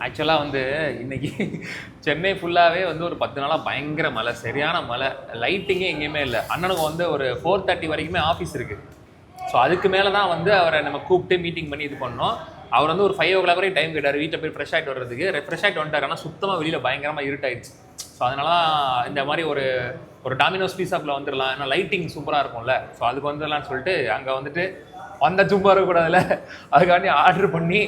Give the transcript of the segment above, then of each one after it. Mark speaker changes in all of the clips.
Speaker 1: ஆக்சுவலாக வந்து இன்னைக்கு சென்னை ஃபுல்லாகவே வந்து ஒரு 10 நாளாக பயங்கர மழை, சரியான மழை. லைட்டிங்கே எங்கேயுமே இல்லை. அண்ணனுக்கு வந்து ஒரு 4:30 வரைக்குமே ஆஃபீஸ் இருக்குது. ஸோ அதுக்கு மேலே தான் வந்து அவரை நம்ம கூப்பிட்டு மீட்டிங் பண்ணி இது பண்ணோம். அவர் வந்து ஒரு 5 o'clock வரைக்கும் டைம் கேட்டார் வீட்டில் போய் ஃப்ரெஷ் ஆகிட்டு வர்றதுக்கு. ஃப்ரெஷ் ஆகிட்டு வந்துட்டார். ஆனால் சுத்தமாக வெளியில் பயங்கரமாக இருட்டாயிடுச்சு. ஸோ அதனால இந்த மாதிரி ஒரு டாமினோஸ் பீஸாப்பில் வந்துடலாம், ஏன்னா லைட்டிங் சூப்பராக இருக்கும்ல. ஸோ அதுக்கு வந்துடலான்னு சொல்லிட்டு அங்கே வந்துட்டு வந்த சும்மா இருக்கக்கூடாதுல, அதுக்காண்டி ஆர்டர் பண்ணி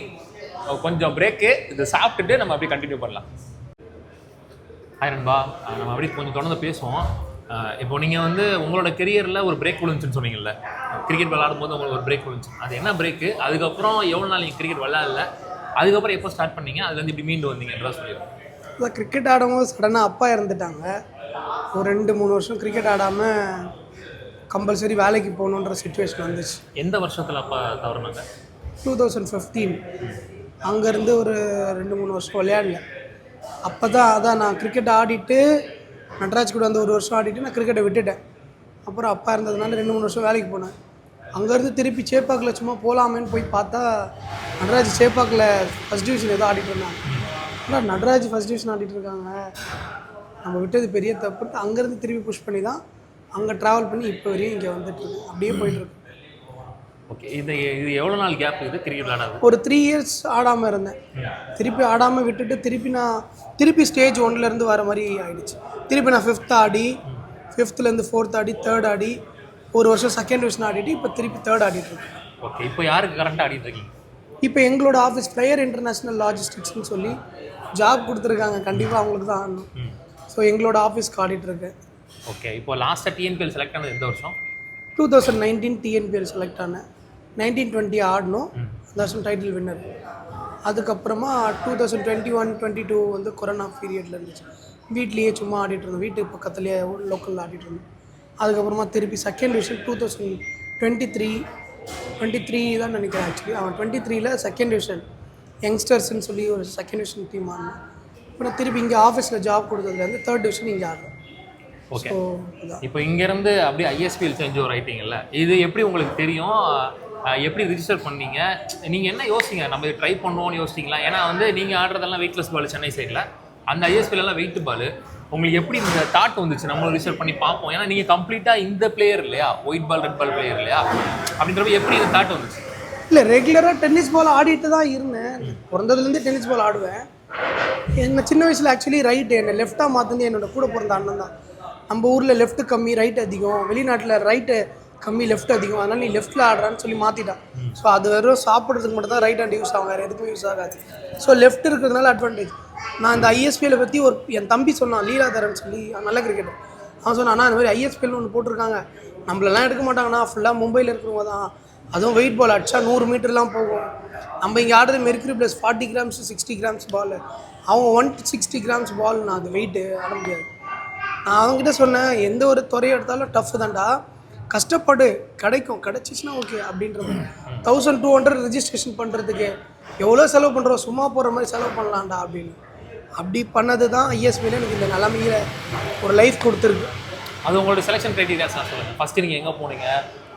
Speaker 1: கொஞ்சம் பிரேக்கு இது சாப்பிட்டுட்டு நம்ம அப்படியே கண்டினியூ பண்ணலாம். ஹாய் நண்பா, நம்ம அப்படியே கொஞ்சம் தொடர்ந்து பேசுவோம். இப்போ நீங்கள் வந்து உங்களோட கெரியரில் ஒரு பிரேக் விழுந்துச்சுன்னு சொன்னீங்கல்ல, கிரிக்கெட் விளையாடும் போது உங்களுக்கு ஒரு பிரேக் விழுந்துச்சு. அது என்ன பிரேக்கு? அதுக்கப்புறம் எவ்வளோ நாள் நீங்கள் கிரிக்கெட் விளையாடல, அதுக்கப்புறம் எப்போ ஸ்டார்ட் பண்ணீங்க, அதுலேருந்து இப்படி மீண்டு வந்தீங்கன்றத சொல்லிடுறோம்.
Speaker 2: இப்போ கிரிக்கெட் ஆடும்போது சடனாக அப்பா இறந்துட்டாங்க. ஒரு 2-3 வருஷம் கிரிக்கெட் ஆடாமல் கம்பல்சரி வேலைக்கு போகணுன்ற சுச்சுவேஷன் வந்துச்சு.
Speaker 1: எந்த வருஷத்தில் அப்பா தவறுனாங்க?
Speaker 2: 2015. அங்கேருந்து ஒரு 2-3 வருஷம் விளையாடல. அப்போ தான் அதான் நான் கிரிக்கெட் ஆடிட்டு நட்ராஜ் கூட வந்து 1 வருஷம் ஆடிட்டு நான் கிரிக்கெட்டை விட்டுட்டேன். அப்புறம் அப்பா இருந்ததுனால 2-3 வருஷம் வேலைக்கு போனேன். அங்கேருந்து திருப்பி சேப்பாக்கில் சும்மா போகலாமேன்னு போய் பார்த்தா நட்ராஜ் சேப்பாக்கில் ஃபஸ்ட் டிவிஷன் ஏதோ ஆடிட்டு இருந்தாங்க. ஆனால் நட்ராஜ் ஃபஸ்ட் டிவிஷன் ஆடிட்டு இருக்காங்க, நம்ம விட்டது பெரிய தப்புட்டு அங்கேருந்து திருப்பி புஷ் பண்ணி தான் அங்கே ட்ராவல் பண்ணி இப்போ வரையும் இங்கே வந்துட்டுருக்கு. அப்படியே போயிட்டுருக்கு.
Speaker 1: ஓகே, இது எவ்வளோ நாள் கேப் இது கிரிக்கெட் விளையாடாது?
Speaker 2: ஒரு 3 years ஆடாமல் இருந்தேன். திருப்பி ஆடாமல் விட்டுட்டு திருப்பி ஸ்டேஜ் 1லேருந்து வர மாதிரி ஆகிடுச்சு. திருப்பி நான் 5th ஆடி 5thலேருந்து 4th ஆடி 3rd ஆடி 1 வருஷம் 2nd டிவிஷன் ஆடிட்டு இப்போ திருப்பி 3rd ஆடிட்டுருக்கேன்.
Speaker 1: ஓகே, இப்போ யாருக்கு கரண்ட்டாக ஆடிட்டு இருக்கீங்க?
Speaker 2: இப்போ எங்களோட ஆஃபீஸ் ஃப்ளையர் இன்டர்நேஷ்னல் லாஜிஸ்டிக்ஸ்னு சொல்லி ஜாப் கொடுத்துருக்காங்க. கண்டிப்பாக அவங்களுக்கு தான் ஆடணும். ஸோ எங்களோட ஆஃபீஸ்க்கு ஆடிட்டுருக்கேன்.
Speaker 1: ஓகே, இப்போ லாஸ்ட்டாக டிஎன்பிஎல் செலக்ட் ஆனது எந்த வருஷம்?
Speaker 2: 2019 டிஎன்பிஎல் செலக்ட் ஆனேன். 1920 ஆடணும், அந்த வருஷம் டைட்டில் வின்னர். அதுக்கப்புறமா 2021-22 வந்து கொரோனா பீரியடில் இருந்துச்சு. வீட்லேயே சும்மா ஆடிட்டு இருந்தோம், வீட்டுக்கு பக்கத்துலேயே லோக்கலில் ஆடிட்டு இருந்தோம். அதுக்கப்புறமா திருப்பி 2nd டிவிஷன் 2023 தான் நினைக்கிறேன். ஆக்சுவலி அவன் 23ல் 2nd டிவிஷன் யங்ஸ்டர்ஸ்ன்னு சொல்லி ஒரு 2nd டிவிஷன் டீம் ஆடினேன். அப்புறம் திருப்பி இங்கே ஆஃபீஸில் ஜாப் கொடுத்ததுலேருந்து 3rd டிவிஷன் இங்கே ஆடுறேன்.
Speaker 1: ஓகே, இப்போ இங்கேருந்து அப்படியே ஐஎஸ்பிஎல் சேஞ்ச் ஓவர் ஆகிட்டீங்கல்ல, இது எப்படி உங்களுக்கு தெரியும்? எப்படி ரிஜிஸ்டர் பண்ணீங்க? நீங்கள் என்ன யோசிங்க, நம்ம இது ட்ரை பண்ணுவோம்னு யோசிச்சிங்களா? ஏன்னா வந்து நீங்கள் ஆடுறதெல்லாம் வெயிட்லெஸ் பால் சென்னை சைடில், அந்த ஐஎஸ்பிஎல்லாம் வெயிட் பால். உங்களுக்கு எப்படி இந்த தாட் வந்துச்சு நம்மளும் ரிஜிஸ்டர் பண்ணி பார்ப்போம்? ஏன்னா நீங்கள் கம்ப்ளீட்டாக இந்த பிளேயர் இல்லையா, ஒயிட் பால் ரெட் பால் பிளேயர் இல்லையா, அப்படின்றப்ப எப்படி இந்த தாட் வந்துச்சு?
Speaker 2: இல்லை, ரெகுலராக டென்னிஸ் பால் ஆடிட்டு தான் இருந்தேன். பிறந்ததுலேருந்து டென்னிஸ் பால் ஆடுவேன். என்ன சின்ன வயசில் ஆக்சுவலி என்னை லெஃப்டாக மாற்றிருந்து என்னோட கூட பிறந்த அண்ணன் தான். நம்ம ஊரில் லெஃப்ட் கம்மி ரைட் அதிகம், வெளிநாட்டில் ரைட்டு கம்மி லெஃப்ட் அதிகம், அதனால் நீ லெஃப்ட்டில் ஆடுறான்னு சொல்லி மாற்றிட்டான். ஸோ அது வெறும் சாப்பிட்றதுக்கு மட்டும் தான் ரைட் ஹேண்ட் யூஸ் ஆகும், வேறு எதுக்கும் யூஸ் ஆகாது. ஸோ லெஃப்ட் இருக்கிறதுனால அட்வான்டேஜ். நான் இந்த ஐஎஸ்பிஎல்லை பற்றி என் தம்பி சொன்னான், லீலாதரன் சொல்லி, நல்ல கிரிக்கெட்டர். அவன் சொன்னான், அண்ணா இந்த மாதிரி ஐஎஸ்பிஎல்னு ஒன்று போட்டிருக்காங்க, நம்மளெல்லாம் எடுக்க மாட்டாங்கண்ணா, ஃபுல்லாக மும்பையில் இருக்கிறவங்க தான். அதுவும் வெயிட் பால் அடிச்சா 100 மீட்டர்லாம் போகும். நம்ம இங்கே ஆடுறது மெர்க்குரி ப்ளஸ் 40 grams 60 grams பால், அவன் 160 grams பால். நான் அது வெயிட்டு ஆட முடியாது. நான் அவங்ககிட்ட சொன்னேன், எந்த ஒரு துறையை எடுத்தாலும் டஃப் தான்டா, கஷ்டப்படு, கிடச்சிச்சின்னா ஓகே அப்படின்றது. 1200 ரிஜிஸ்ட்ரேஷன் பண்ணுறதுக்கு எவ்வளோ செலவு பண்ணுறோம், சும்மா போகிற மாதிரி செலவு பண்ணலாம்டா அப்படின்னு. அப்படி பண்ணது தான் ஐஎஸ்பியில் எனக்கு இந்த நிலமையில ஒரு லைஃப் கொடுத்துருக்கு.
Speaker 1: அது உங்களோட செலெக்ஷன் க்ரைட்டீரியாஸ் நான் சொல்லுங்கள். ஃபஸ்ட்டு நீங்கள் எங்கே போனீங்க,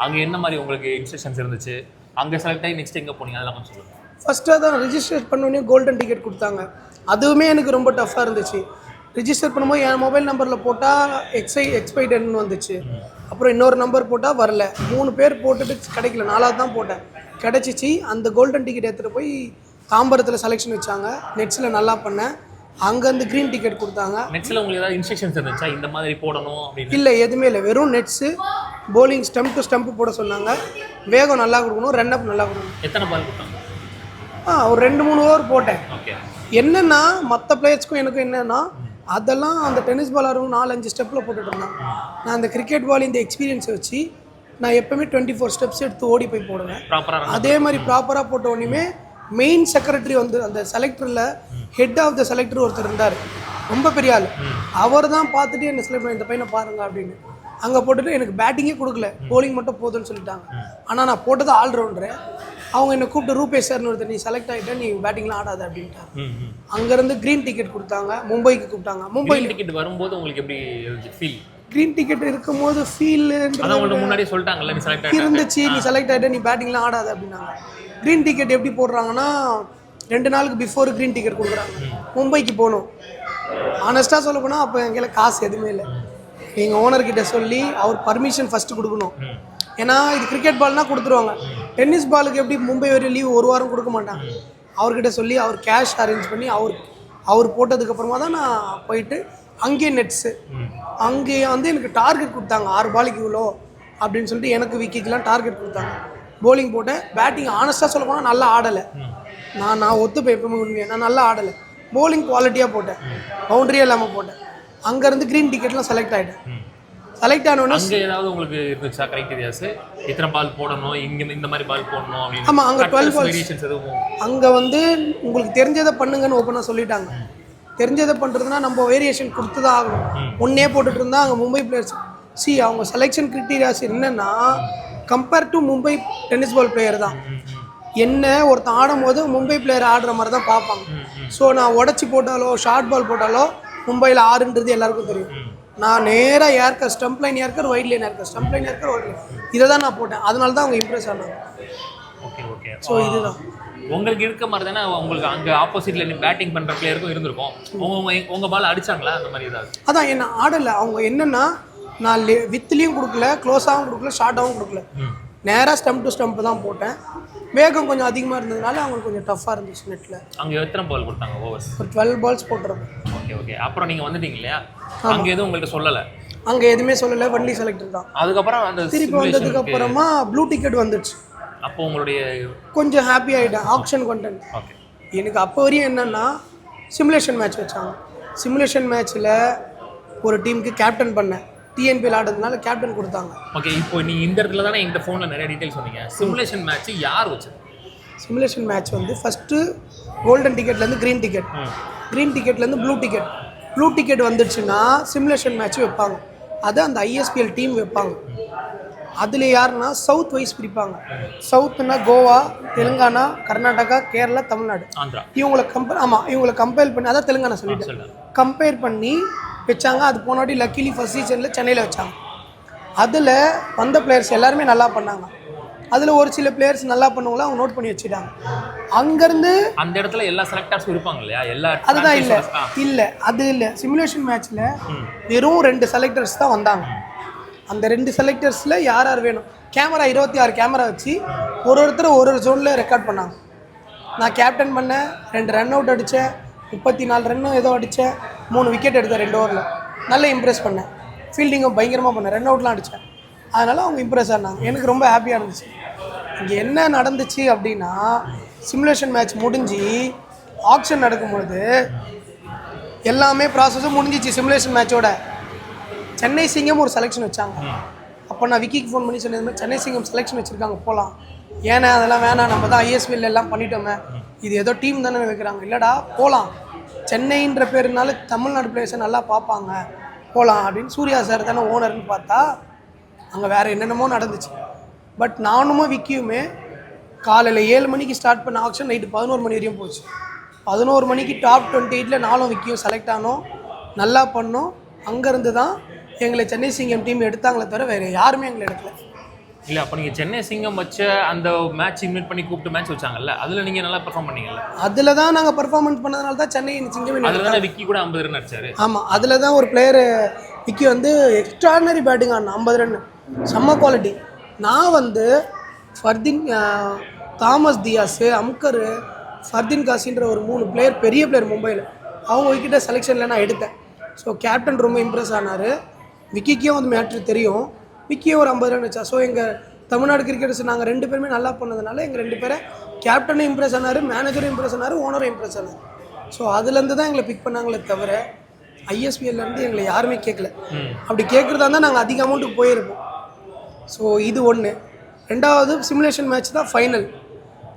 Speaker 1: அங்கே என்ன மாதிரி உங்களுக்கு இன்ஸ்ட்ரக்ஷன்ஸ் இருந்துச்சு, அங்கே செலக்ட் ஆகி நெக்ஸ்ட் எங்கே போனீங்க, அதெல்லாம் கொஞ்சம் சொல்லுங்கள்.
Speaker 2: ஃபஸ்ட்டு தான் ரிஜிஸ்டர் பண்ணோடனே கோல்டன் டிக்கெட் கொடுத்தாங்க. அதுவுமே எனக்கு ரொம்ப டஃப்பாக இருந்துச்சு. ரிஜிஸ்டர் பண்ணும்போது என் மொபைல் நம்பரில் போட்டால் எக்ஸ்பைடட்னு வந்துச்சு. அப்புறம் இன்னொரு நம்பர் போட்டால் வரல. 3 பேர் போட்டுட்டு கிடைக்கல, 4வது தான் போட்டேன், கிடச்சிச்சு. அந்த கோல்டன் டிக்கெட் எடுத்துகிட்டு போய் தாம்பரத்தில் செலெக்ஷன் வச்சாங்க. நெட்ஸில் நல்லா பண்ணேன், அங்கேருந்து க்ரீன் டிக்கெட் கொடுத்தாங்க.
Speaker 1: நெட்ஸில் உங்களுக்கு ஏதாவது இன்ஸ்ட்ரக்ஷன்ஸ் இருந்துச்சா, இந்த மாதிரி போடணும் அப்படின்னு?
Speaker 2: இல்லை, எதுவுமே இல்லை, வெறும் nets, bowling stump to stump போட சொன்னாங்க, வேகம் நல்லா கொடுக்கணும், ரன் அப் நல்லா கொடுக்கணும்.
Speaker 1: எத்தனை பால் கொடுத்தாங்க?
Speaker 2: ஒரு 2-3 ஓவர் போட்டேன்.
Speaker 1: ஓகே,
Speaker 2: என்னென்னா மற்ற பிளேயர்ஸ்க்கும் எனக்கும் என்னென்னா, அதெல்லாம் அந்த டென்னிஸ் பால் ஆடுறவங்க 4-5 ஸ்டெப்பில் போட்டுட்டு இருந்தான். நான் அந்த கிரிக்கெட் பால் இந்த எக்ஸ்பீரியன்ஸை வச்சு நான் எப்போவுமே 24 ஸ்டெப்ஸ் எடுத்து ஓடி போய் போடுவேன். அதே மாதிரி ப்ராப்பராக போட்ட உடனே மெயின் செக்ரட்டரி வந்து அந்த செலக்டரில் ஹெட் ஆஃப் த செலக்டர் ஒருத்தர் இருந்தார், ரொம்ப பெரிய ஆள். அவர் தான் பார்த்துட்டு என்னை செலக்ட் பண்ணி, இந்த பையனை பாருங்க அப்படின்னு. அங்கே போட்டுட்டு எனக்கு பேட்டிங்கே கொடுக்கல, போலிங் மட்டும் போதுன்னு சொல்லிட்டாங்க. ஆனால் நான் போட்டது ஆல்ரவுண்டரு. அவங்க என்னை கூப்பிட்டு ரூபேஷ் சார்னு ஒருத்தர், நீ செலக்ட் ஆகிட்ட, நீ பேட்டிங்லாம் ஆடாது அப்படின்ட்டாங்க. அங்கேருந்து க்ரீன் டிக்கெட் கொடுத்தாங்க, மும்பைக்கு கூப்பிட்டாங்க. மும்பையில்
Speaker 1: டிக்கெட் வரும்போது உங்களுக்கு எப்படி ஃபீல்?
Speaker 2: க்ரீன் டிக்கெட் இருக்கும்போது ஃபீல்
Speaker 1: முன்னாடியே சொல்லிட்டாங்கல்ல, நீ செலக்ட்
Speaker 2: இருந்துச்சு, நீ செலக்ட் ஆகிட்ட, நீ பேட்டிங்லாம் ஆடாது அப்படின்னாங்க. க்ரீன் டிக்கெட் எப்படி போடுறாங்கன்னா, 2 நாளுக்கு பிஃபோர் க்ரீன் டிக்கெட் கொடுக்குறாங்க. மும்பைக்கு போகணும். ஆனஸ்ட்டாக சொல்ல போனால் அப்போ எங்களை காசு எதுவுமே இல்லை. எங்கள் ஓனர்கிட்ட சொல்லி அவர் பர்மிஷன் ஃபஸ்ட்டு கொடுக்கணும். ஏன்னா இது கிரிக்கெட் பால்னால் கொடுத்துருவாங்க. டென்னிஸ் பாலுக்கு எப்படி மும்பை வரையும் லீவ் 1 வாரம் கொடுக்க மாட்டாங்க. அவர்கிட்ட சொல்லி அவர் கேஷ் அரேஞ்ச் பண்ணி அவர் போட்டதுக்கப்புறமா தான் நான் போயிட்டு அங்கேயே நெட்ஸு அங்கேயே வந்து எனக்கு டார்கெட் கொடுத்தாங்க 6 பாலுக்கு இவ்வளோ அப்படின்னு சொல்லிட்டு எனக்கு விக்கிக்கெலாம் டார்கெட் கொடுத்தாங்க. போலிங் போட்டேன். பேட்டிங் ஆனஸ்ட்டாக சொல்ல போனால் நல்லா ஆடலை. நான் ஒத்துப்பேன் எப்பவுமே உண்மையாக. நான் நல்லா ஆடலை. போலிங் குவாலிட்டியாக போட்டேன். பவுண்டரியே இல்லாமல் போட்டேன். அங்கேருந்து க்ரீன் டிக்கெட்லாம் செலக்ட் ஆகிட்டேன். செலக்ட் ஆனோடனே
Speaker 1: அங்கே ஏதாவது உங்களுக்கு இருந்துச்சா கிரைட்டீரியாஸ்? இத்தனை பால் போடணும், இங்கே இந்த மாதிரி பால் போடணும் அப்படின்னு?
Speaker 2: ஆமாம், அங்கே 12 பால்ஸ்
Speaker 1: வேரியேஷன்ஸ் எதுவும்?
Speaker 2: அங்கே வந்து உங்களுக்கு தெரிஞ்சதை பண்ணுங்கன்னு ஓப்பனாக சொல்லிட்டாங்க. தெரிஞ்சதை பண்ணுறதுனா நம்ம வேரியேஷன் கொடுத்து தான் ஆகணும். ஒன்றே போட்டுட்டு இருந்தால் அங்கே மும்பை பிளேயர்ஸ் அவங்க செலெக்ஷன் கிரிட்டீரியாஸ் என்னென்னா compare to Mumbai tennis ball player தான். என்ன ஒருத்தன் ஆடும் போது மும்பை பிளேயர் ஆடுற மாதிரி தான் பார்ப்பாங்க. ஸோ நான் உடச்சி போட்டாலோ ஷார்ட் பால் போட்டாலோ மும்பையில் 6ன்றது எல்லாருக்கும் தெரியும். நான் நேராக ஏர்க்கர் ஸ்டம்ப் லைன் ஏர்க்கர் ஒயிட் லைன் ஏர்க்கர் ஸ்டம்ப் லைன் ஏர்க்கர் ஒயிட் லைன் இதை தான் நான் போட்டேன். அதனால தான் அவங்க இம்ப்ரெஸ் ஆனாங்க.
Speaker 1: Okay okay.
Speaker 2: ஸோ இதுதான்
Speaker 1: உங்களுக்கு இருக்க மாதிரி தானே உங்களுக்கு அங்கே ஆப்போசிட்டில் பேட்டிங் பண்ணுற பிளேயருக்கும் இருந்திருக்கும். உங்கள் பால் அடிச்சாங்களா அந்த மாதிரி ஏதாவது?
Speaker 2: அதான் என்ன ஆடலை. அவங்க என்னென்னா நான் வித்துலேயும் கொடுக்கல, க்ளோஸாகவும் கொடுக்கல, ஷார்ட்டாகவும் கொடுக்கல. நேராக ஸ்டம்ப் டு ஸ்டம்ப் தான் போட்டேன். வேகம் கொஞ்சம் அதிகமாக இருந்ததுனால அவங்களுக்கு கொஞ்சம் டஃப்பாக இருந்துச்சு நெட்டில்.
Speaker 1: அங்கே எத்தனை பால் கொடுத்தாங்க ஓவர்ஸ்?
Speaker 2: ஒரு 12 பால்ஸ் போட்டுருப்பேன்.
Speaker 1: Okay okay. அப்புறம் நீங்கள் வந்துட்டீங்க இல்லையா? அங்கே எதுவும் உங்கள்கிட்ட சொல்லலை?
Speaker 2: அங்கே எதுவுமே சொல்லலை. வண்டி செலக்டர் தான்.
Speaker 1: அதுக்கப்புறம் அந்த
Speaker 2: திருப்பி வந்ததுக்கு அப்புறமா ப்ளூ டிக்கெட் வந்துடுச்சு.
Speaker 1: அப்போ உங்களுடைய
Speaker 2: கொஞ்சம் ஹாப்பி ஆகிட்டேன். Option content
Speaker 1: okay.
Speaker 2: எனக்கு அப்போ வரையும் என்னென்னா சிமுலேஷன் மேட்ச் வச்சாங்க. சிமுலேஷன் மேட்ச்சில் ஒரு டீமுக்கு கேப்டன் பண்ணேன். டிஎன்பியில் ஆடுறதுனால கேப்டன் கொடுத்தாங்க.
Speaker 1: ஓகே. இப்போ நீங்கள் இந்த இடத்துல தானே எங்கள் ஃபோனில் நிறைய டீட்டெயில்ஸ் சொன்னீங்க. சிமுலேஷன் மேட்ச் யார் வச்சது?
Speaker 2: சிமுலேஷன் மேட்ச் வந்து ஃபஸ்ட்டு கோல்டன் டிக்கெட்லேருந்து க்ரீன் டிக்கெட், க்ரீன் டிக்கெட்லேருந்து ப்ளூ டிக்கெட், ப்ளூ டிக்கெட் வந்துடுச்சுன்னா சிமுலேஷன் மேட்ச் வைப்பாங்க. அதை அந்த ஐஎஸ்பிஎல் டீம் வைப்பாங்க. அதில் யாருன்னா சவுத் வைஸ் பிரிப்பாங்க. சவுத்துனா கோவா, தெலுங்கானா, கர்நாடகா, கேரளா, தமிழ்நாடு.
Speaker 1: ஆந்திரா.
Speaker 2: இவங்களை கம்பேர் பண்ணி அதான் தெலுங்கானா சொல்லிட்டேன். கம்பேர் பண்ணி வச்சாங்க. அது போனாடி லக்கிலி ஃபர்ஸ்ட் சீசனில் சென்னையில் வச்சாங்க. அதில் வந்த பிளேயர்ஸ் எல்லாருமே நல்லா பண்ணாங்க. அதில் ஒரு சில பிளேயர்ஸ் நல்லா பண்ணவங்கள அவங்க நோட் பண்ணி வச்சுட்டாங்க. அங்கேருந்து
Speaker 1: அந்த இடத்துல எல்லா செலக்டர்ஸும் இருப்பாங்க இல்லையா? எல்லா
Speaker 2: அதுதான் இல்லை அது இல்லை. சிமுலேஷன் மேட்ச்சில் வெறும் 2 செலக்டர்ஸ் தான் வந்தாங்க. அந்த 2 செலக்டர்ஸில் யார் யார் வேணும் கேமரா 26 கேமரா வச்சு ஒருத்தர் ஒரு ஜோனில் ரெக்கார்ட் பண்ணாங்க. நான் கேப்டன் பண்ணேன். 2 ரன் அவுட் அடித்தேன். 34 ரன்னும் ஏதோ அடித்தேன். 3 விக்கெட் எடுத்தேன் 2 ஓவரில். நல்லா இம்ப்ரெஸ் பண்ணேன். ஃபீல்டிங்கும் பயங்கரமாக பண்ணேன். ரன் அவுட்லாம் அடித்தேன். அதனால் அவங்க இம்ப்ரெஸ் ஆனாங்க. எனக்கு ரொம்ப ஹாப்பியாக இருந்துச்சு. இங்கே என்ன நடந்துச்சு அப்படின்னா சிமுலேஷன் மேட்ச் முடிஞ்சு ஆக்ஷன் நடக்கும்பொழுது எல்லாமே ப்ராசஸும் முடிஞ்சிச்சு. சிமுலேஷன் மேட்சோட சென்னை சிங்கம் ஒரு செலெக்ஷன் வச்சாங்க. அப்போ நான் விக்கிக்கு ஃபோன் பண்ணி சொன்னது சென்னை சிங்கம் செலெக்ஷன் வச்சுருக்காங்க போகலாம். ஏன்னா அதெல்லாம் வேணாம், நம்ம தான் ஐஎஸ்பிஎல் எல்லாம் பண்ணிட்டோமே, இது ஏதோ டீம் தானே வைக்கிறாங்க. இல்லைடா போகலாம், சென்னைன்ற பேருனால தமிழ்நாடு பிளேயர்ஸை நல்லா பார்ப்பாங்க, போகலாம் அப்படின்னு. சூர்யா சார் தானே ஓனர்னு பார்த்தா அங்கே வேறு என்னென்னமோ நடந்துச்சு. பட் நானுமே விக்கியுமே காலையில் 7 மணிக்கு ஸ்டார்ட் பண்ண ஆக்ஷன் நைட்டு 11 மணி வரையும் போச்சு. 11 மணிக்கு டாப் 28ல் நானும் விக்கியும் செலக்ட் ஆனோம். நல்லா பண்ணோம். அங்கேருந்து தான் எங்களை சென்னை சிங்கம் டீம் எடுத்தாங்களே தவிர வேறு யாருமே எங்களை எடுக்கல.
Speaker 1: இல்லை, அப்போ நீங்கள் சென்னை சிங்கம் வச்ச அந்த மேட்ச் இன்வைட் பண்ணி கூப்பிட்டு மேட்ச் வச்சாங்கல்ல, அதில் நீங்கள் நல்லா பெர்ஃபார்ம் பண்ணீங்கல்ல? அதில்
Speaker 2: தான் நாங்கள் பெர்ஃபார்மன்ஸ் பண்ணதுனால தான் சென்னை சிங்கம்.
Speaker 1: அதில் தான் விக்கி கூட 50 ரன் அடிச்சாரு.
Speaker 2: ஆமாம், அதில் தான் ஒரு பிளேயர் விக்கி வந்து எக்ஸ்ட்ராடனரி பேட்டிங் ஆடினா 50 ரன், செம்ம குவாலிட்டி. நான் வந்து ஃபர்தீன், தாமஸ் தியாஸு, அம்கர், ஃபர்தீன் காசின்ற ஒரு 3 பிளேயர், பெரிய பிளேயர் மும்பையில், அவங்க விக்கிட்ட செலெக்ஷனில் நான் எடுத்தேன். ஸோ கேப்டன் ரொம்ப இம்ப்ரெஸ் ஆனார். விக்கிக்கும் வந்து மேட்ரு தெரியும். விக்கியும் ஒரு 50 ரன் வச்சா. ஸோ எங்கள் தமிழ்நாடு கிரிக்கெட்டர்ஸ் நாங்கள் 2 பேருமே நல்லா பண்ணதுனால எங்கள் 2 பேரை கேப்டனும் இம்ப்ரெஸ் ஆனார், மேனேஜரும் இம்ப்ரெஸ் ஆனார், ஓனரும் இம்ப்ரெஸ் ஆனார். ஸோ அதுலேருந்து தான் எங்களை பிக் பண்ணாங்களே தவிர ஐஎஸ்பிஎல்லேருந்து எங்களை யாருமே கேட்கல. அப்படி கேட்குறதா இருந்தால் நாங்கள் அதிக அமௌண்ட்டுக்கு போயிருப்போம். ஸோ இது ஒன்று. 2வது சிமுலேஷன் மேட்ச் தான் ஃபைனல்.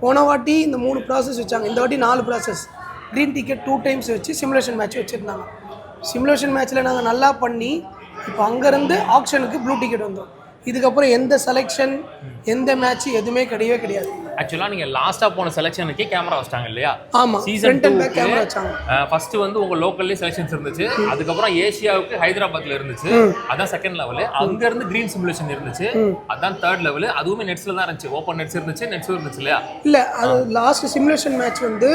Speaker 2: போன வாட்டி இந்த 3 ப்ராசஸ் வச்சாங்க, இந்த வாட்டி 4 ப்ராசஸ். க்ரீன் டிக்கெட் 2 டைம்ஸ் வச்சு சிமுலேஷன் மேட்ச் வச்சுருந்தாங்க. சிமுலேஷன் மேட்ச்சில் நாங்கள் நல்லா பண்ணி இப்போ அங்கேருந்து ஆக்ஷனுக்கு ப்ளூ டிக்கெட் வந்தோம். இதுக்கப்புறம் எந்த செலெக்ஷன் எந்த மேட்ச் எதுவுமே கிடையாது.
Speaker 1: ஆக்சுவலாக நீங்கள் லாஸ்ட்டாக போன செலெக்ஷனுக்கே கேமரா வச்சிட்டாங்க இல்லையா?
Speaker 2: ஆமாம்,
Speaker 1: சீசன் 2
Speaker 2: கேமரா வச்சாங்க.
Speaker 1: ஃபர்ஸ்ட் வந்து உங்கள் லோக்கல்லே செலெக்ஷன்ஸ் இருந்துச்சு. அதுக்கப்புறம் ஏசியாவுக்கு ஹைதராபாத்தில் இருந்துச்சு, அதான் செகண்ட் லெவலு. அங்கேருந்து க்ரீன் சிமுலேஷன் இருந்துச்சு, அதான் தேர்ட் லெவலு. அதுவுமே நெட்ஸில் தான் இருந்துச்சு, ஓப்பன் நெட்ஸ் இருந்துச்சு, நெட்ஸும் இருந்துச்சு இல்லையா?
Speaker 2: இல்லை, அது லாஸ்ட் சிமுலேஷன் மேட்ச் வந்து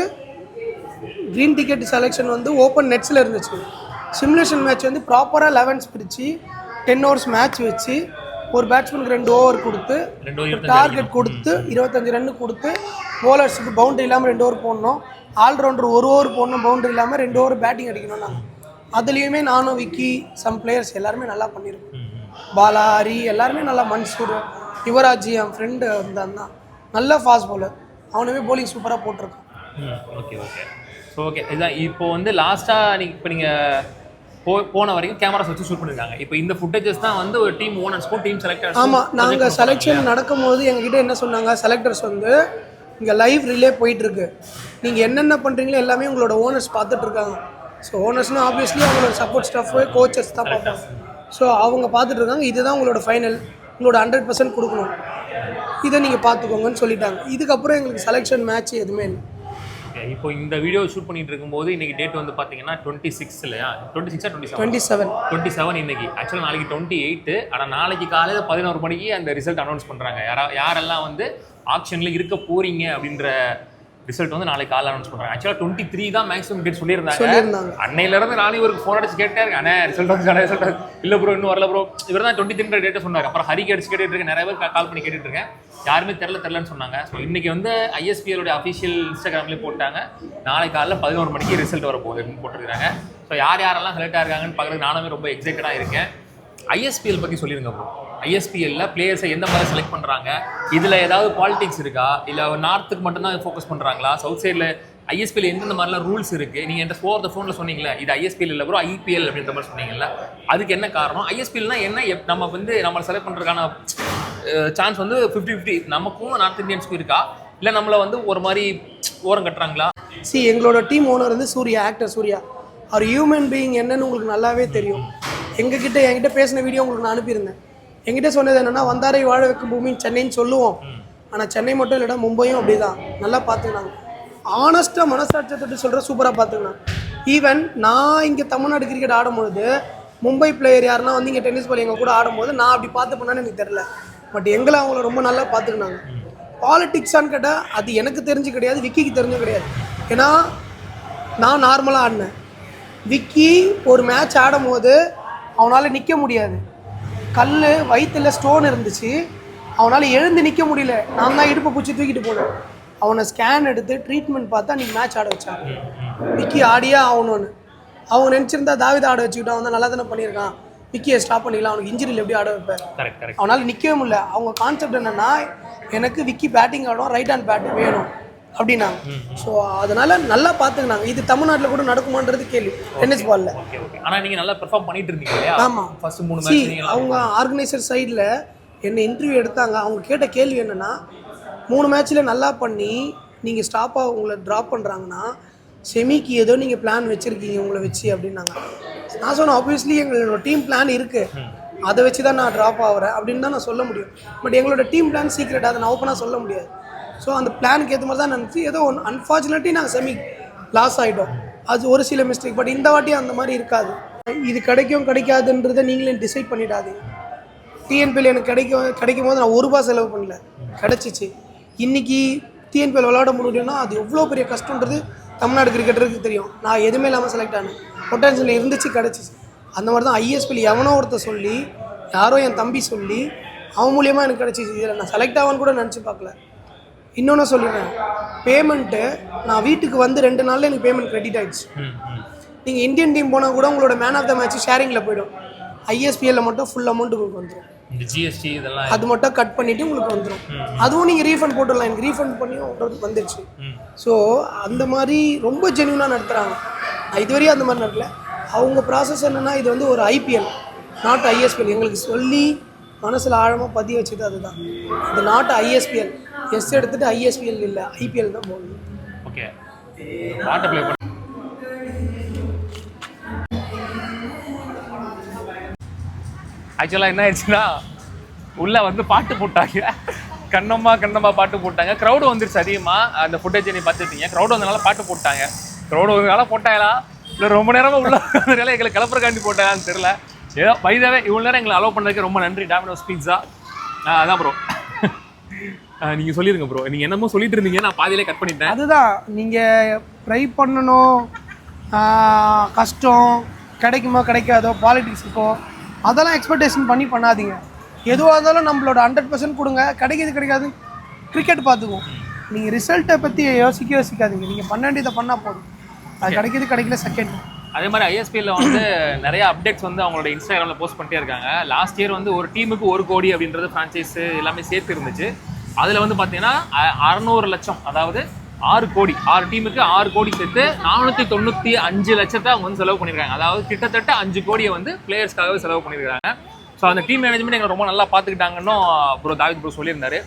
Speaker 2: க்ரீன் டிக்கெட் செலெக்ஷன் வந்து ஓப்பன் நெட்ஸில் இருந்துச்சு. சிமுலேஷன் மேட்ச் வந்து ப்ராப்பராக 11 பிரித்து 10 ஓவர்ஸ் மேட்ச் வச்சு ஒரு பேட்ஸ்மேனுக்கு 2 ஓவர் கொடுத்து டார்கெட் கொடுத்து 25 ரன் கொடுத்து போலர்ஸுக்கு பவுண்டரி இல்லாமல் 2 ஓவர் போடணும். ஆல்ரவுண்டர் 1 ஓவர் போடணும் பவுண்டரி இல்லாமல் 2 ஓவர் பேட்டிங் அடிக்கணும். நாங்கள் அதுலேயுமே நானும் விக்கி சம் பிளேயர்ஸ் எல்லாருமே நல்லா பண்ணியிருக்கோம். பாலா ஹரி எல்லாருமே நல்லா, மன்சூர் யுவராஜ் என் ஃப்ரெண்டு இருந்தான் தான் நல்ல ஃபாஸ்ட் பவுலர், அவனுமே போலிங் சூப்பராக போட்டிருக்கான்.
Speaker 1: ஓகே ஓகே ஸோ ஓகே இதான் இப்போ வந்து லாஸ்ட்டாக இப்போ நீங்கள் போன வரைக்கும் கேமராஸ் வச்சு ஷூட் பண்ணியிருக்காங்க. இப்போ இந்த ஃபுட்டேஜஸ் தான் வந்து ஒரு டீம் ஓனர்ஸ்க்கும் டீம் செலக்டர்ஸ்.
Speaker 2: ஆமாம், நாங்கள் செலெக்ஷன் நடக்கும்போது எங்ககிட்ட என்ன சொன்னாங்க செலக்டர்ஸ் வந்து இங்கே லைவ் ரிலே போயிட்டுருக்கு, நீங்கள் என்னென்ன பண்ணுறீங்களோ எல்லாமே உங்களோட ஓனர்ஸ் பார்த்துட்ருக்காங்க. ஸோ ஓனர்ஸ்னால் ஆப்வியஸ்லி அவங்களோட சப்போர்ட் ஸ்டாஃபு கோச்சஸ் தான் பார்ப்பாங்க. ஸோ அவங்க பார்த்துட்ருக்காங்க, இதுதான் உங்களோட ஃபைனல், உங்களோட 100% கொடுக்கணும், இதை நீங்கள் பார்த்துக்கோங்கன்னு சொல்லிட்டாங்க. இதுக்கப்புறம் எங்களுக்கு செலெக்ஷன் மேட்ச் எதுவுமே இல்லை.
Speaker 1: இப்போ இந்த வீடியோ ஷூட் பண்ணிட்டு இருக்கும்போது இன்னைக்கு டேட் வந்து பார்த்தீங்கன்னா 26 இல்லையா? 27 இன்னைக்கு. ஆக்சுவலாக நாளைக்கு 28. ஆனால் நாளைக்கு காலையில் 11 மணிக்கு அந்த ரிசல்ட் அனௌன்ஸ் பண்ணுறாங்க. யாரெல்லாம் வந்து ஆக்ஷனில் இருக்க போறீங்க அப்படின்ற ரிசல்ட் வந்து நாளைக்கு காலையில் அனௌன்ஸ் பண்ணுறாங்க. ஆக்சுவலாக 23 தான் மேக்ஸிமம் டேட் சொல்லியிருந்தாங்க. அன்னையிலேருந்து நானும் இவருக்கு ஃபோன் அடிச்சு கேட்டே இருக்கேன், அண்ணே ரிசல்ட் வந்து ரிசல்ட் இல்லை ப்ரோ இன்னும் வரல ப்ரோ. இவர் தான் 23 டேட்டை சொன்னார். அப்புறம் ஹரிக்கு அடிச்சு கேட்டுட்டு இருக்கேன், நிறைய பேர் கால் பண்ணி கேட்டுட்டு இருக்கேன், யாருமே தெரிலன்னு சொன்னாங்க. ஸோ இன்றைக்கி வந்து ஐஎஸ்பிஎலோட அஃபிஷியல் இன்ஸ்டாகிராம்லேயே போட்டாங்க, நாளைக்கு காலையில் 11 மணிக்கு ரிசல்ட் வர போகுதுன்னு போட்டிருக்காங்க. ஸோ யாரெல்லாம் செலக்ட் ஆகிருக்காங்கன்னு பார்க்குறது நானுமே ரொம்ப எக்ஸைட்டடாக இருக்கேன். ஐஎஸ்பிஎல் பற்றி சொல்லிடுங்க ப்ரோ. ஐஎஸ்பிஎல்லில் பிளேயர்ஸை எந்த மாதிரி செலக்ட் பண்ணுறாங்க, இதில் ஏதாவது பாலிடிக்ஸ் இருக்கா, இல்லை நார்த்துக்கு மட்டும்தான் ஃபோக்கஸ் பண்ணுறாங்களா, சவுத் சைடில் ஐஎஸ்பிஎல் எந்தெந்த மாதிரிலாம் ரூல்ஸ் இருக்குது? நீங்கள் என்கிட்ட ஃபோனில் சொன்னீங்களே இது ஐஎஸ்பிஎல் இல்லை ப்ரோ ஐபிஎல் அப்படின்ற மாதிரி சொன்னீங்கல்ல, அதுக்கு என்ன காரணம்? ஐஎஸ்பிஎல்னால் என்ன? நம்ம வந்து நம்மளை செலக்ட் பண்ணுறதுக்கான சான்ஸ் வந்து 50-50 நமக்கும் நார்த் இந்தியன்ஸ்க்கும் இருக்கா, இல்லை நம்மளை வந்து ஒரு மாதிரி ஓரம் கட்டுறாங்களா?
Speaker 2: எங்களோட டீம் ஓனர் வந்து ஆக்டர் சூர்யா, அவர் ஹியூமன் பீயிங் என்னன்னு உங்களுக்கு நல்லாவே தெரியும். என்கிட்ட பேசின வீடியோ உங்களுக்கு நான் அனுப்பியிருந்தேன். என்கிட்ட சொன்னது என்னென்னா, வந்தாரை வாழ வைக்கும் பூமின்னு சென்னைன்னு சொல்லுவோம், ஆனால் சென்னை மட்டும் இல்லைடா மும்பையும் அப்படி தான், நல்லா பார்த்துக்கினாங்க. ஆனஸ்ட்டாக மனசாட்சியத்தை சொல்கிற சூப்பராக பார்த்துக்கினாங்க. ஈவன் நான் இங்கே தமிழ்நாடு கிரிக்கெட் ஆடும்பொழுது மும்பை பிளேயர் யாருன்னா வந்து இங்கே டென்னிஸ் பால் எங்கள் கூட ஆடும்போது நான் அப்படி பார்த்து பண்ணான்னு எனக்கு தெரில, பட் எங்களை அவங்கள ரொம்ப நல்லா பார்த்துக்கினாங்க. பாலிட்டிக்ஸான்னு கேட்டால் அது எனக்கு தெரிஞ்சு கிடையாது, விக்கிக்கு தெரிஞ்சும் கிடையாது. ஏன்னா நான் நார்மலாக ஆடினேன். விக்கி ஒரு மேட்ச் ஆடும் போது அவனால் நிற்க முடியாது, கல் வயிற்றுல ஸ்டோன் இருந்துச்சு, அவனால் எழுந்து நிற்க முடியல, நான் தான் இடுப்பை பிடிச்சி தூக்கிட்டு போனேன். அவனை ஸ்கேன் எடுத்து ட்ரீட்மெண்ட் பார்த்தா அன்றைக்கி மேட்ச் ஆட வச்சாங்க. விக்கி ஆடியே ஆகணும்னு அவங்க நினச்சிருந்தா தாவித ஆட வச்சுக்கிட்டு அவன் தான் நல்லா தானே பண்ணியிருக்கான், விக்கியை ஸ்டாப் பண்ணிக்கலாம், அவனுக்கு இன்ஜுரியில் எப்படி ஆட வைப்பேன், அவனால் நிற்கவே முடியல. அவங்க கான்செப்ட் என்னென்னா, எனக்கு விக்கி பேட்டிங் ஆடும், ரைட் ஹேண்ட் பேட்டிங் வேணும் அப்படின்னாங்க. ஸோ அதனால் நல்லா பார்த்துக்கினாங்க. இது தமிழ்நாட்டில் கூட நடக்குமான்றது கேள்வி டென்னிஸ் பாலில்.
Speaker 1: ஆனால் நீங்கள் நல்லா பெர்ஃபார்ம் பண்ணிட்டு இருந்தீங்க இல்லையா?
Speaker 2: ஆமாம், ஃபர்ஸ்ட் 3 மேட்ச் அவங்க ஆர்கனைசர் சைடில் என்ன இன்டர்வியூ எடுத்தாங்க. அவங்க கேட்ட கேள்வி என்னென்னா, 3 மேட்ச்சில் நல்லா பண்ணி நீங்கள் ஸ்டாப்பாக உங்களை ட்ராப் பண்ணுறாங்கன்னா செமிக்கு ஏதோ நீங்கள் பிளான் வச்சுருக்கீங்க உங்களை வச்சு அப்படின்னாங்க. நான் சொன்னேன், ஆப்வியஸ்லி எங்களோட டீம் பிளான் இருக்குது, அதை வச்சு தான் நான் ட்ராப் ஆகிறேன் அப்படின்னு தான் நான் சொல்ல முடியும். பட் எங்களோட டீம் பிளான் சீக்ரெட், அதை நான் ஓப்பனாக சொல்ல முடியாது. ஸோ அந்த பிளானுக்கு ஏற்ற மாதிரி தான் நினச்சி ஏதோ ஒன்று அன்ஃபார்ச்சுனேட்லி நாங்கள் செமி லாஸ் ஆகிட்டோம், அது ஒரு சில மிஸ்டேக். பட் இந்த வாட்டி அந்த மாதிரி இருக்காது. இது கிடைக்கும் கிடைக்காதுன்றதை நீங்களே டிசைட் பண்ணிடாதீங்க. டிஎன்பிஎல் எனக்கு கிடைக்கும் போது நான் ₹1 செலவு பண்ணல, கிடச்சிச்சு. இன்றைக்கி டிஎன்பிஎல் விளாட முடியும்னா அது எவ்வளோ பெரிய கஷ்டன்றது தமிழ்நாடு கிரிக்கெட்டருக்கு தெரியும். நான் எதுவுமே இல்லாமல் செலக்ட் ஆனேன், பொட்டன்ஷியல் இருந்துச்சு, கிடச்சிச்சு. அந்த மாதிரி தான் ஐஎஸ்பிஎல் எவனோ ஒருத்தர் சொல்லி, யாரோ என் தம்பி சொல்லி, அவன் மூலியமாக எனக்கு கிடச்சிச்சு. இதில் நான் செலக்ட் ஆவான்னு கூட நினச்சி பார்க்கல. இன்னொன்று சொல்லிடுறேன், பேமெண்ட்டு நான் வீட்டுக்கு வந்து 2 நாளில் எனக்கு பேமெண்ட் கிரெடிட் ஆகிடுச்சு. நீங்கள் இந்தியன் டீம் போனால் கூட உங்களோட மேன் ஆஃப் த மேட்ச் ஷேரிங்கில் போய்டும். ஐஎஸ்பிஎல்லில் மட்டும் ஃபுல் அமௌண்ட் உங்களுக்கு வந்துடும்.
Speaker 1: இந்த ஜிஎஸ்டி இதெல்லாம்
Speaker 2: அது மட்டும் கட் பண்ணிவிட்டு உங்களுக்கு வந்துடும். அதுவும் நீங்கள் ரீஃபண்ட் போட்டுடலாம். எனக்கு ரீஃபண்ட் பண்ணி வந்துடுச்சு. ஸோ அந்த மாதிரி ரொம்ப ஜென்யூனாக நடத்துகிறாங்க. நான் இதுவரையும் அந்த மாதிரி நடக்கல. அவங்க ப்ராசஸ் என்னென்னா, இது வந்து ஒரு ஐபிஎல் நாட் ஐஎஸ்பிஎல். எங்களுக்கு சொல்லி மனசில் ஆழமாக பதிய வச்சுது அதுதான். இது நாட் ஐஎஸ்பிஎல். எஸ் எடுத்துகிட்டு ஐஎஸ்பிஎல் இல்லை, ஐபிஎல் தான் போகணும்.
Speaker 1: ஓகே, பாட்டை ப்ளே பண்ணி ஆக்சுவலாக என்ன ஆயிடுச்சுன்னா, உள்ளே வந்து பாட்டு போட்டாங்க, கண்ணம்மா பாட்டு போட்டாங்க. க்ரௌடு வந்துருச்சு அதிகமாக. அந்த ஃபுட்டேஜ் நீ பார்த்துருப்பீங்க. க்ரௌடு வந்தனால பாட்டு போட்டாங்க. க்ரௌடு வந்தனால போட்டாங்களா இல்லை ரொம்ப நேரமாக உள்ள வந்ததுனால எங்களை கிளப்புறக்காண்டி போட்டாங்கன்னு தெரில. ஏதோ வைதாவே இவ்வளோ நேரம் எங்களை அலோவ் பண்ணதுக்கு ரொம்ப நன்றி. Domino's pizza. அதான் ப்ரோ. நீங்க சொல்லிருங்க ப்ரோ. நீங்க என்னமோ சொல்லிட்டு இருந்தீங்க, நான் பாதியிலே கட் பண்ணிட்டேன்.
Speaker 2: அதுதான் நீங்கள் ட்ரை பண்ணணும், கஷ்டம், கிடைக்குமா கிடைக்காதோ, பாலிடிக்ஸ் இருக்கோ, அதெல்லாம் எக்ஸ்பெக்டேஷன் பண்ணி பண்ணாதீங்க. எதுவாக இருந்தாலும் நம்மளோட 100% கொடுங்க. கிடைக்காது கிரிக்கெட் பார்த்துக்குவோம். நீங்கள் ரிசல்ட்டை பற்றி யோசிக்காதீங்க. நீங்கள் பண்ண வேண்டியதை பண்ணால் போதும். அது கிடைக்கல செகண்ட்.
Speaker 1: அதே மாதிரி ஐஎஸ்பிஎல்ல வந்து நிறைய அப்டேட்ஸ் வந்து அவங்களோட இன்ஸ்டாகிராமில் போஸ்ட் பண்ணிட்டே இருக்காங்க. லாஸ்ட் இயர் வந்து ஒரு டீமுக்கு 1 கோடி அப்படின்றது ஃப்ரான்ச்சைஸ் எல்லாமே சேர்த்து இருந்துச்சு. அதில் வந்து பார்த்தீங்கன்னா 600 லட்சம், அதாவது 6 கோடி, 6 டீமுக்கு 6 கோடி சேர்த்து 495 லட்சத்தை அவங்க வந்து செலவு பண்ணியிருக்காங்க. அதாவது கிட்டத்தட்ட 5 கோடியை வந்து பிளேயர்ஸ்க்காகவே செலவு பண்ணியிருக்காங்க. ஸோ அந்த டீம் மேனேஜ்மெண்ட் எங்களை ரொம்ப நல்லா பார்த்துக்கிட்டாங்கன்னு ப்ரோ தாவித் ப்ரோ சொல்லியிருந்தாரு.